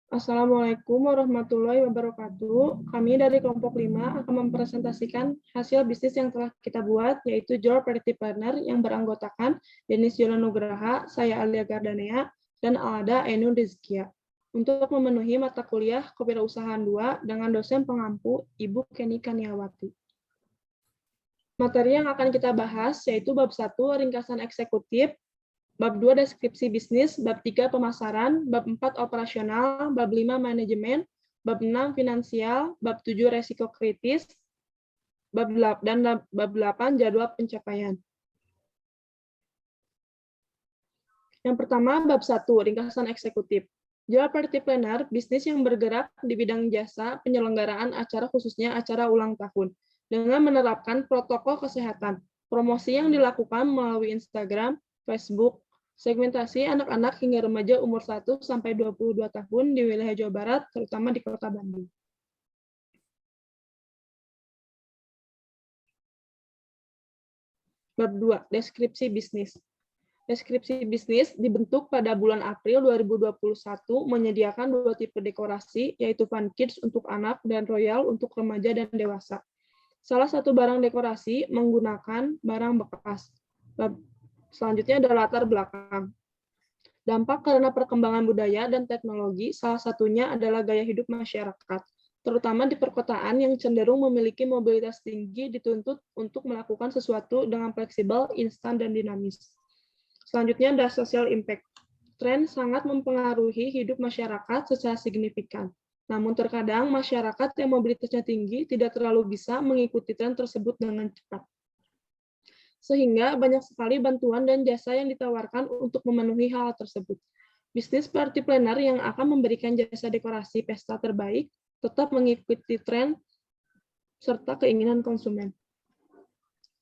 Assalamualaikum warahmatullahi wabarakatuh. Kami dari kelompok 5 akan mempresentasikan hasil bisnis yang telah kita buat, yaitu Job Party Planner yang beranggotakan Denis Yola Nugraha, saya Alia Gardanea, dan Alda Ainun Rizkia. Untuk memenuhi mata kuliah Kewirausahaan 2 dengan dosen pengampu Ibu Kenny Kaniawati. Materi yang akan kita bahas yaitu bab 1 ringkasan eksekutif, bab 2 deskripsi bisnis, bab 3 pemasaran, bab 4 operasional, bab 5 manajemen, bab 6 finansial, bab 7 resiko kritis, bab 8 jadwal pencapaian. Yang pertama, bab 1 ringkasan eksekutif. Job Party Planner, bisnis yang bergerak di bidang jasa penyelenggaraan acara khususnya acara ulang tahun dengan menerapkan protokol kesehatan. Promosi yang dilakukan melalui Instagram, Facebook, segmentasi anak-anak hingga remaja umur 1 sampai 22 tahun di wilayah Jawa Barat, terutama di Kota Bandung. Bab 2, deskripsi bisnis. Deskripsi bisnis dibentuk pada bulan April 2021 menyediakan 2 tipe dekorasi, yaitu Fun Kids untuk anak dan Royal untuk remaja dan dewasa. Salah satu barang dekorasi menggunakan barang bekas. Bab selanjutnya ada latar belakang. Dampak karena perkembangan budaya dan teknologi, salah satunya adalah gaya hidup masyarakat, terutama di perkotaan yang cenderung memiliki mobilitas tinggi dituntut untuk melakukan sesuatu dengan fleksibel, instan, dan dinamis. Selanjutnya ada social impact. Tren sangat mempengaruhi hidup masyarakat secara signifikan. Namun terkadang masyarakat yang mobilitasnya tinggi tidak terlalu bisa mengikuti tren tersebut dengan cepat. Sehingga banyak sekali bantuan dan jasa yang ditawarkan untuk memenuhi hal tersebut. Bisnis party planner yang akan memberikan jasa dekorasi pesta terbaik tetap mengikuti tren serta keinginan konsumen.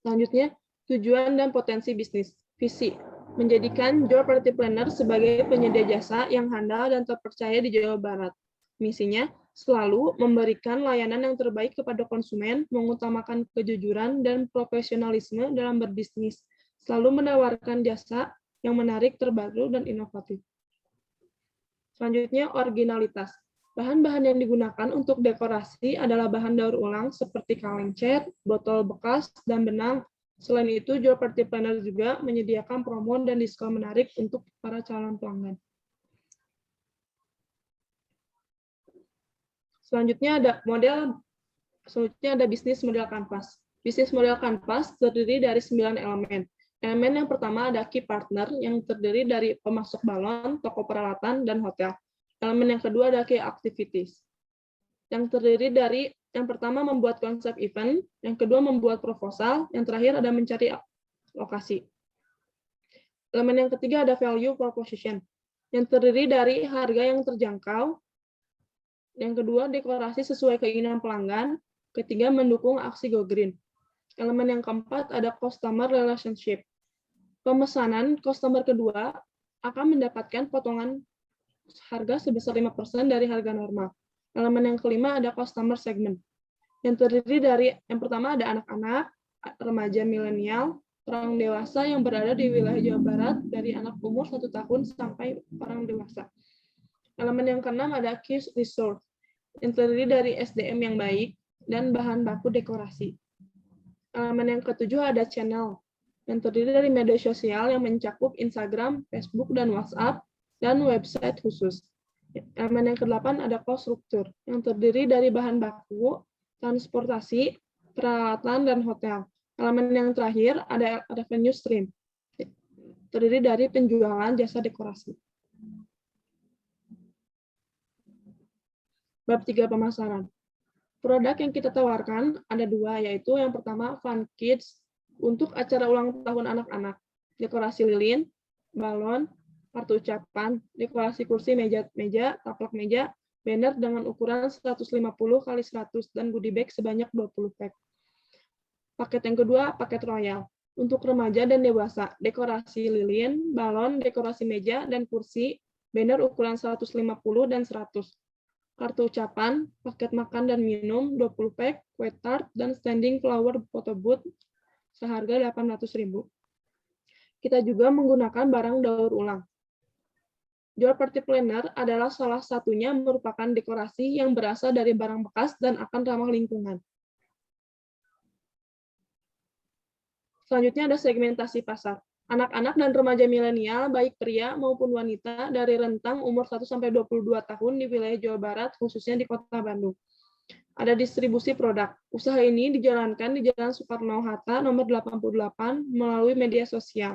Selanjutnya, tujuan dan potensi bisnis. Visi, menjadikan Job Party Planner sebagai penyedia jasa yang handal dan terpercaya di Jawa Barat. Misinya, selalu memberikan layanan yang terbaik kepada konsumen, mengutamakan kejujuran dan profesionalisme dalam berbisnis, selalu menawarkan jasa yang menarik, terbaru, dan inovatif. Selanjutnya, originalitas. Bahan-bahan yang digunakan untuk dekorasi adalah bahan daur ulang seperti kaleng cat, botol bekas, dan benang. Selain itu, Job Party Planner juga menyediakan promo dan diskon menarik untuk para calon pelanggan. Selanjutnya ada bisnis model kanvas. Bisnis model kanvas terdiri dari 9 elemen. Elemen yang pertama ada key partner yang terdiri dari pemasok balon, toko peralatan, dan hotel. Elemen yang kedua ada key activities yang terdiri dari yang pertama membuat konsep event, yang kedua membuat proposal, yang terakhir ada mencari lokasi. Elemen yang ketiga ada value proposition yang terdiri dari harga yang terjangkau. Yang kedua, dekorasi sesuai keinginan pelanggan. Ketiga, mendukung aksi Go Green. Elemen yang keempat ada customer relationship. Pemesanan customer kedua akan mendapatkan potongan harga sebesar 5% dari harga normal. Elemen yang kelima ada customer segment. Yang terdiri dari yang pertama ada anak-anak, remaja milenial, orang dewasa yang berada di wilayah Jawa Barat dari anak umur 1 tahun sampai orang dewasa. Elemen yang keenam ada key resource, yang terdiri dari SDM yang baik dan bahan baku dekorasi. Elemen yang ketujuh ada channel, yang terdiri dari media sosial yang mencakup Instagram, Facebook, dan WhatsApp, dan website khusus. Elemen yang kedelapan ada cost struktur, yang terdiri dari bahan baku, transportasi, peralatan, dan hotel. Elemen yang terakhir ada revenue stream, terdiri dari penjualan jasa dekorasi. Bab 3 pemasaran. Produk yang kita tawarkan ada 2, yaitu yang pertama Fun Kids untuk acara ulang tahun anak-anak, dekorasi lilin, balon, kartu ucapan, dekorasi kursi, meja, taplak meja, banner dengan ukuran 150 x 100 dan goodie bag sebanyak 20 pack. Paket yang kedua, paket royal untuk remaja dan dewasa, dekorasi lilin, balon, dekorasi meja dan kursi, banner ukuran 150 dan 100. Kartu ucapan, paket makan dan minum 20 pack, kue tart, dan standing flower photo booth seharga 800.000. Kita juga menggunakan barang daur ulang. Jual party planner adalah salah satunya merupakan dekorasi yang berasal dari barang bekas dan akan ramah lingkungan. Selanjutnya ada segmentasi pasar. Anak-anak dan remaja milenial, baik pria maupun wanita, dari rentang umur 1-22 tahun di wilayah Jawa Barat, khususnya di Kota Bandung. Ada distribusi produk. Usaha ini dijalankan di Jalan Soekarno-Hatta nomor 88 melalui media sosial.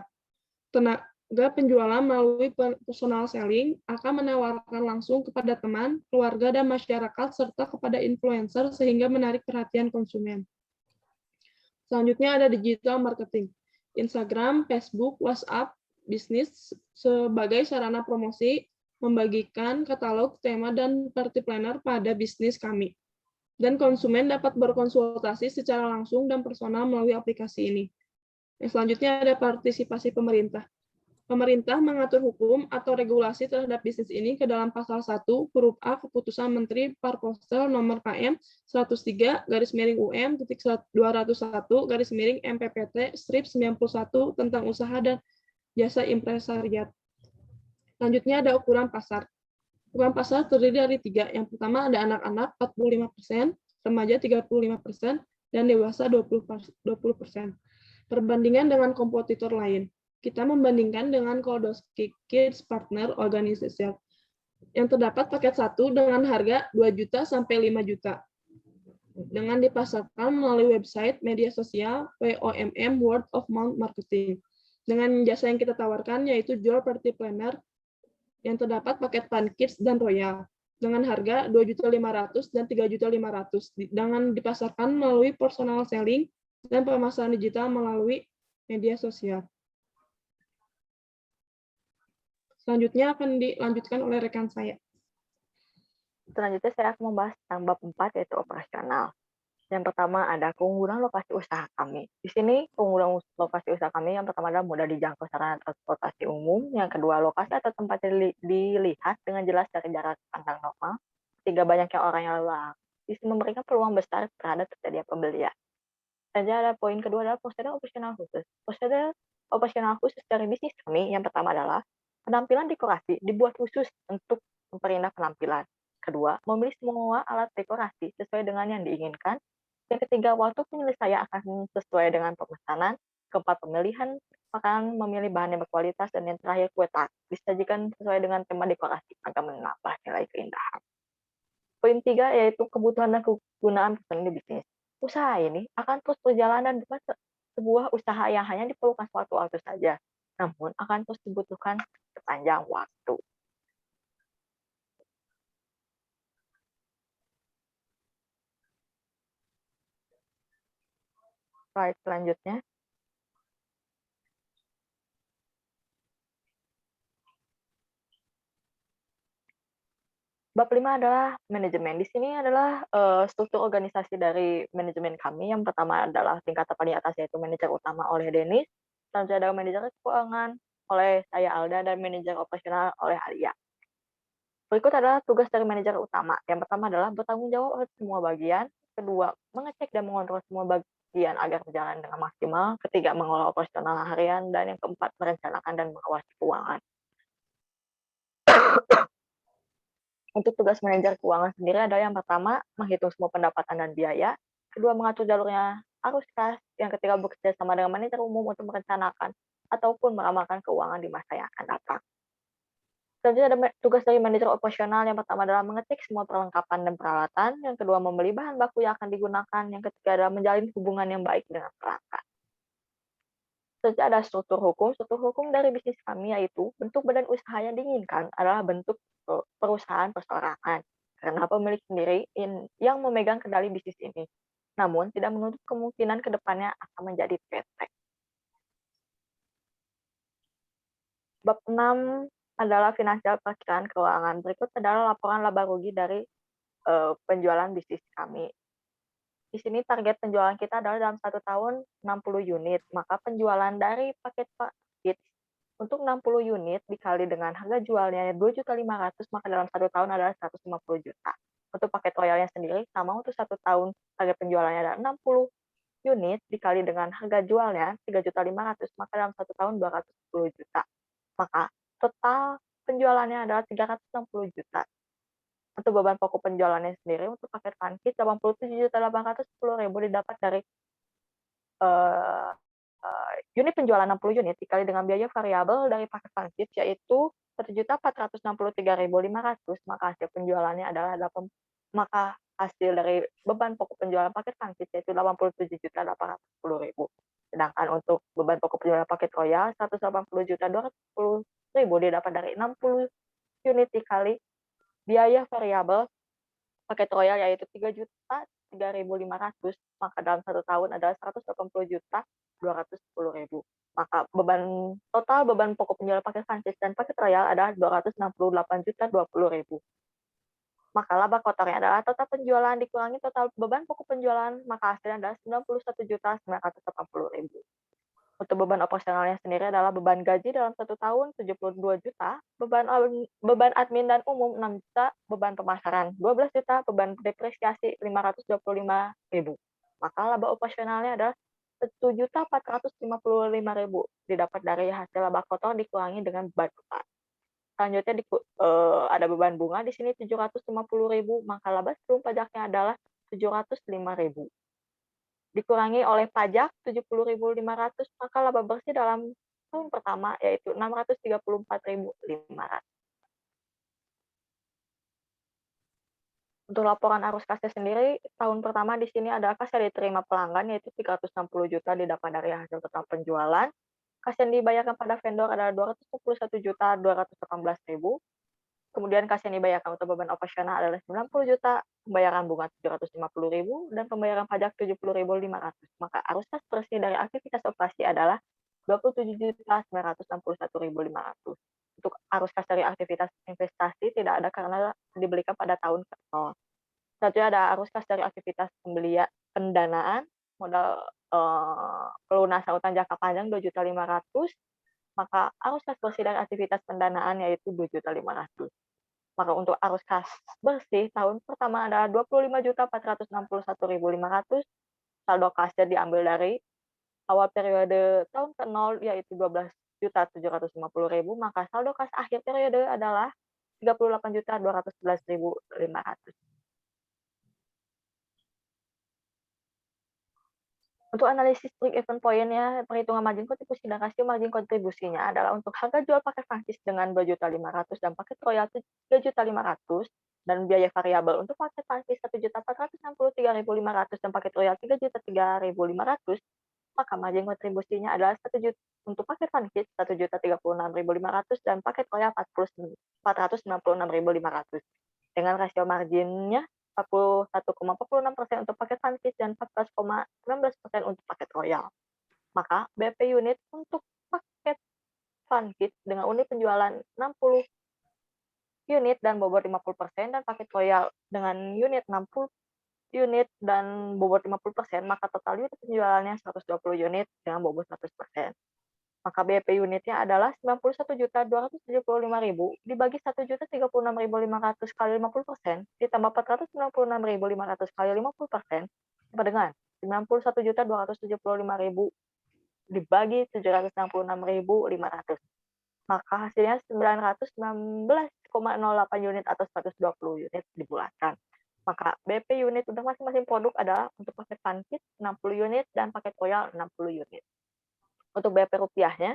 Tenaga penjualan melalui personal selling akan menawarkan langsung kepada teman, keluarga, dan masyarakat, serta kepada influencer sehingga menarik perhatian konsumen. Selanjutnya ada digital marketing. Instagram, Facebook, WhatsApp, bisnis sebagai sarana promosi, membagikan katalog, tema, dan party planner pada bisnis kami. Dan konsumen dapat berkonsultasi secara langsung dan personal melalui aplikasi ini. Yang selanjutnya ada partisipasi pemerintah. Pemerintah mengatur hukum atau regulasi terhadap bisnis ini ke dalam pasal 1 huruf A Keputusan Menteri Parposel nomor KM 103/UM.201/MPPT/91 tentang usaha dan jasa impresariat. Selanjutnya ada ukuran pasar. Ukuran pasar terdiri dari 3. Yang pertama ada anak-anak 45%, remaja 35%, dan dewasa 20%. Perbandingan dengan kompetitor lain. Kita membandingkan dengan Kodoski Kids Partner Organization yang terdapat paket 1 dengan harga 2 juta sampai 5 juta. Dengan dipasarkan melalui website, media sosial, WOMM, Word of Mouth Marketing. Dengan jasa yang kita tawarkan yaitu jual party planner yang terdapat paket Fun Kids dan Royal dengan harga 2.500.000 dan 3.500.000 dengan dipasarkan melalui personal selling dan pemasaran digital melalui media sosial. Selanjutnya akan dilanjutkan oleh rekan saya. Selanjutnya saya akan membahas tentang bab 4 yaitu operasional. Yang pertama ada keunggulan lokasi usaha kami. Di sini keunggulan lokasi usaha kami yang pertama adalah mudah dijangkau sarana transportasi umum. Yang kedua lokasi atau tempat dilihat dengan jelas dari jarak pandang normal. Ketiga banyaknya orang yang lalu lalang. Di sini memberikan peluang besar terhadap terjadinya pembelian. Saja ada poin kedua adalah prosedur operasional khusus. Prosedur operasional khusus dari bisnis kami yang pertama adalah penampilan dekorasi dibuat khusus untuk memperindah penampilan. Kedua, memilih semua alat dekorasi sesuai dengan yang diinginkan. Yang ketiga, waktu penyelesaian akan sesuai dengan pemesanan. Keempat, pemilihan makanan memilih bahan yang berkualitas. Dan yang terakhir, kue tart disajikan sesuai dengan tema dekorasi agar menambah nilai keindahan. Poin 3 yaitu kebutuhan dan kegunaan personil bisnis. Usaha ini akan terus berjalan dan bukan sebuah usaha yang hanya diperlukan suatu waktu saja, namun akan terus dibutuhkan sepanjang waktu. Slide selanjutnya. Bab 5 adalah manajemen. Di sini adalah struktur organisasi dari manajemen kami. Yang pertama adalah tingkatan paling atas yaitu manajer utama oleh Denis, selanjutnya ada manajer keuangan oleh saya Alda dan manajer operasional oleh Alia. Berikut adalah tugas dari manajer utama. Yang pertama adalah bertanggung jawab atas semua bagian. Kedua, mengecek dan mengontrol semua bagian agar berjalan dengan maksimal. Ketiga, mengelola operasional harian. Dan yang keempat, merencanakan dan mengawasi keuangan. Untuk tugas manajer keuangan sendiri adalah yang pertama, menghitung semua pendapatan dan biaya. Kedua, mengatur jalurnya arus kas. Yang ketiga, bekerja sama dengan manajer umum untuk merencanakan ataupun meramalkan keuangan di masa yang akan datang. Selanjutnya ada tugas dari manajer operasional. Yang pertama adalah mengecek semua perlengkapan dan peralatan. Yang kedua, membeli bahan baku yang akan digunakan. Yang ketiga adalah menjalin hubungan yang baik dengan pelanggan. Selanjutnya ada struktur hukum. Struktur hukum dari bisnis kami yaitu bentuk badan usaha yang diinginkan adalah bentuk perusahaan perseorangan. Karena pemilik sendiri yang memegang kendali bisnis ini. Namun, tidak menutup kemungkinan ke depannya akan menjadi PT. Bab 6 adalah finansial perkiraan keuangan. Berikut adalah laporan laba rugi dari penjualan bisnis kami. Di sini target penjualan kita adalah dalam 1 tahun 60 unit. Maka penjualan dari paket untuk 60 unit dikali dengan harga jualnya 2.500.000, maka dalam 1 tahun adalah 150 juta. Untuk paket royalnya sendiri, sama untuk 1 tahun target penjualannya adalah 60 unit dikali dengan harga jualnya 3.500.000, maka dalam 1 tahun 210 juta. Maka total penjualannya adalah 360 juta. Untuk beban pokok penjualannya sendiri untuk paket Funkit 87.810.000 didapat dari eh, unit penjualan 60 unit dikali dengan biaya variabel dari paket Funkit yaitu 1.463.500, maka hasil penjualannya adalah maka hasil dari beban pokok penjualan paket Funkit yaitu 87.810.000. Sedangkan untuk beban pokok penjualan paket Royal 180.210.000 didapat dari 60 unit dikali biaya variabel paket Royal yaitu 3.003.500, maka dalam 1 tahun adalah 180.210.000. Maka total beban pokok penjualan paket Funkit dan paket Royal adalah 268.020.000. Maka laba kotornya adalah total penjualan dikurangi total beban pokok penjualan, maka hasilnya adalah 91.980.000. Untuk beban operasionalnya sendiri adalah beban gaji dalam 1 tahun 72 juta, beban admin dan umum 6 juta, beban pemasaran 12 juta, beban depresiasi 525.000. Maka laba operasionalnya adalah 1.455.000 didapat dari hasil laba kotor dikurangi dengan beban utang. Selanjutnya ada beban bunga di sini 750.000, maka laba sebelum pajaknya adalah 705.000. Dikurangi oleh pajak 70.500, maka laba bersih dalam tahun pertama yaitu 634.500. Untuk laporan arus kas sendiri, tahun pertama di sini ada kas yang diterima pelanggan yaitu 360 juta didapat dari hasil total penjualan. Kas yang dibayarkan pada vendor adalah 261.218.000. Kemudian kas yang dibayarkan untuk beban operasional adalah 90 juta, pembayaran bunga 750.000, dan pembayaran pajak 70.500. Maka arus kas bersih dari aktivitas operasi adalah 27.961.500. Untuk arus kas dari aktivitas investasi tidak ada karena dibelikan pada tahun ke-0. Selanjutnya ada arus kas dari aktivitas pendanaan, modal pelunasan utang jangka panjang 2.500.000, maka arus kas bersih dari aktivitas pendanaan yaitu 2.500.000. Maka untuk arus kas bersih tahun pertama adalah 25.461.500. Saldo kasnya diambil dari awal periode tahun ke-0 yaitu 12.750.000, maka saldo kas akhir periode adalah 38.211.500. Untuk analisis break even point-nya, perhitungan margin kontribusi dan rasio margin kontribusinya adalah untuk harga jual paket Funkit dengan 2.500.000 dan paket Royal 3.500.000 dan biaya variabel untuk paket Funkit 1.463.500 dan paket Royal 3.003.500, maka margin kontribusinya adalah 1 juta untuk paket Funkit 1.036.500 dan paket Royal 496.500 dengan rasio marginnya 41,46% untuk paket Funkit dan 14,19% untuk paket Royal. Maka BP unit untuk paket Funkit dengan unit penjualan 60 unit dan bobot 50% dan paket Royal dengan unit 60 unit dan bobot 50%, maka total unit penjualannya 120 unit dengan bobot 100%. Maka BP unitnya adalah 91.275.000 dibagi 1.036.500 kali 50% ditambah 496.500 kali 50% sama dengan 91.275.000 dibagi 766.500. Maka hasilnya 919,08 unit atau 120 unit dibulatkan. Maka BP unit untuk masing-masing produk adalah untuk paket Funkit 60 unit dan paket Royal 60 unit. Untuk BP rupiahnya,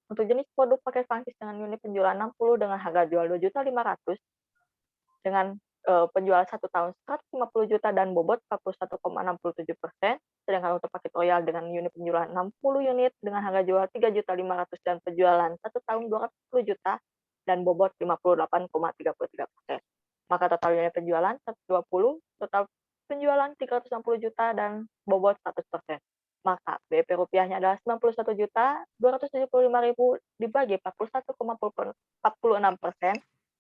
untuk jenis produk paket Funkit dengan unit penjualan 60 dengan harga jual 2.500.000 dengan penjualan 1 tahun 150 juta dan bobot 41,67%, sedangkan untuk paket Royal dengan unit penjualan 60 unit dengan harga jual 3.500.000 dan penjualan 1 tahun 210 juta dan bobot 58,33%. Maka total unit penjualan 120, total penjualan 360 juta dan bobot 100%. Maka BP rupiahnya adalah 91.275.000 dibagi 41,46%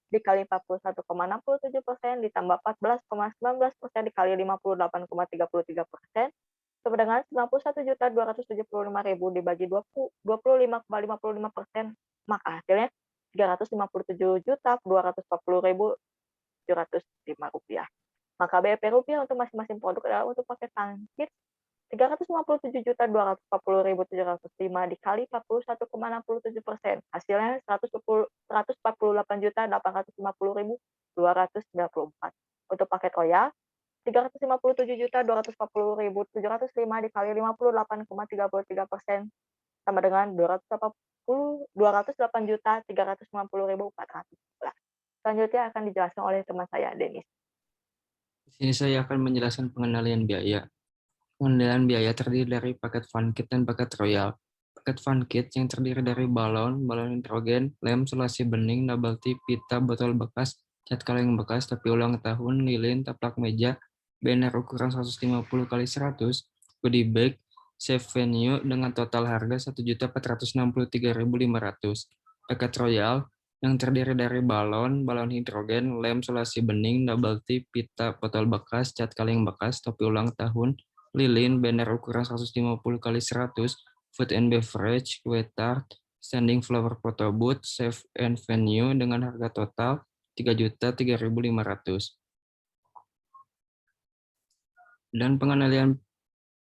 dikali 41,67% ditambah 14,19% dikali 58,33% sama dengan 91.275.000 dibagi 25,55%, maka hasilnya 357.240.705 rupiah. Maka BP rupiah untuk masing-masing produk adalah untuk paket Funkit 357.240.705 dikali 41,67%. Hasilnya 148.850.294. Untuk paket royal, 357.240.705 dikali 58,33% sama dengan 208.350.411. Selanjutnya akan dijelaskan oleh teman saya, Denis. Di sini saya akan menjelaskan pengendalian biaya. Pengendalian biaya terdiri dari paket Fun Kit dan paket Royal. Paket Fun Kit yang terdiri dari balon, balon hidrogen, lem, solasi bening, double tip, pita, botol bekas, cat kaleng bekas, topi ulang tahun, lilin, taplak meja, banner ukuran 150x100, goodie bag, save venue dengan total harga 1.463.500. Paket Royal yang terdiri dari balon, balon hidrogen, lem, solasi bening, double tip, pita, botol bekas, cat kaleng bekas, topi ulang tahun, lilin, banner ukuran 150x100, food and beverage, kue tart, standing flower photo booth, save and venue dengan harga total 3.003.500. Dan pengendalian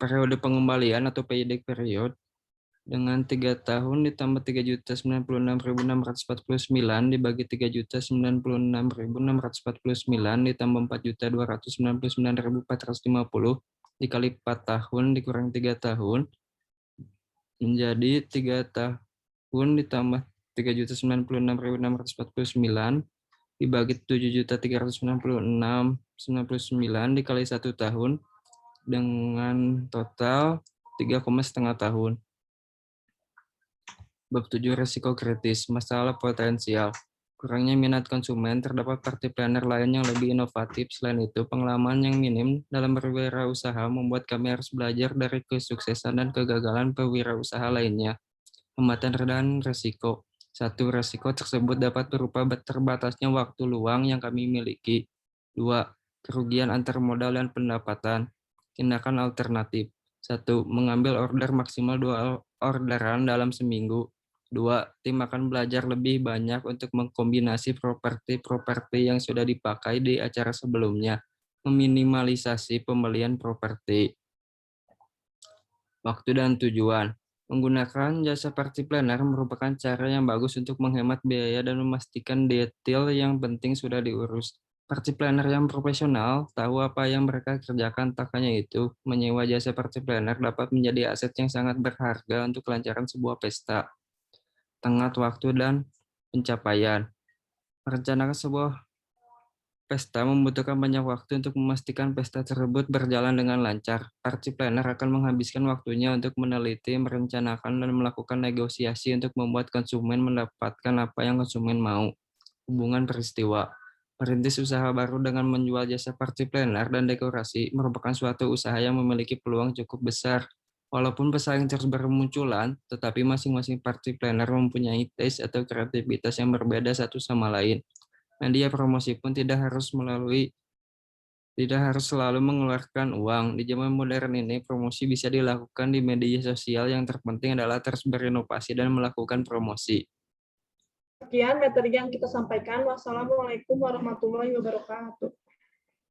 periode pengembalian atau payback period dengan 3 tahun ditambah 3.096.649 dibagi 3.096.649 ditambah 4.299.450 dikali 4 tahun dikurang 3 tahun menjadi 3 tahun ditambah 3.096.649 dibagi 7.396.99 dikali 1 tahun dengan total 3,5 tahun. Bab 7 risiko kritis, masalah potensial. Kurangnya minat konsumen, terdapat party planner lain yang lebih inovatif. Selain itu, pengalaman yang minim dalam berwirausaha membuat kami harus belajar dari kesuksesan dan kegagalan pewirausaha lainnya. Hambatan dan risiko. 1. Risiko tersebut dapat berupa terbatasnya waktu luang yang kami miliki. 2. Kerugian antar modal dan pendapatan. Tindakan alternatif. 1. Mengambil order maksimal 2 orderan dalam seminggu. 2. Tim akan belajar lebih banyak untuk mengkombinasi properti-properti yang sudah dipakai di acara sebelumnya. Meminimalisasi pembelian properti. Waktu dan tujuan. Menggunakan jasa party planner merupakan cara yang bagus untuk menghemat biaya dan memastikan detail yang penting sudah diurus. Party planner yang profesional tahu apa yang mereka kerjakan, tak hanya itu, menyewa jasa party planner dapat menjadi aset yang sangat berharga untuk kelancaran sebuah pesta. Tenggat waktu dan pencapaian. Merencanakan sebuah pesta membutuhkan banyak waktu untuk memastikan pesta tersebut berjalan dengan lancar. Party planner akan menghabiskan waktunya untuk meneliti, merencanakan, dan melakukan negosiasi untuk membuat konsumen mendapatkan apa yang konsumen mau. Hubungan peristiwa. Merintis usaha baru dengan menjual jasa party planner dan dekorasi merupakan suatu usaha yang memiliki peluang cukup besar. Walaupun pesaing terus bermunculan, tetapi masing-masing party planner mempunyai taste atau kreativitas yang berbeda satu sama lain. Media promosi pun tidak harus selalu mengeluarkan uang. Di zaman modern ini, promosi bisa dilakukan di media sosial. Yang terpenting adalah terus berinovasi dan melakukan promosi. Sekian materi yang kita sampaikan. Wassalamualaikum warahmatullahi wabarakatuh.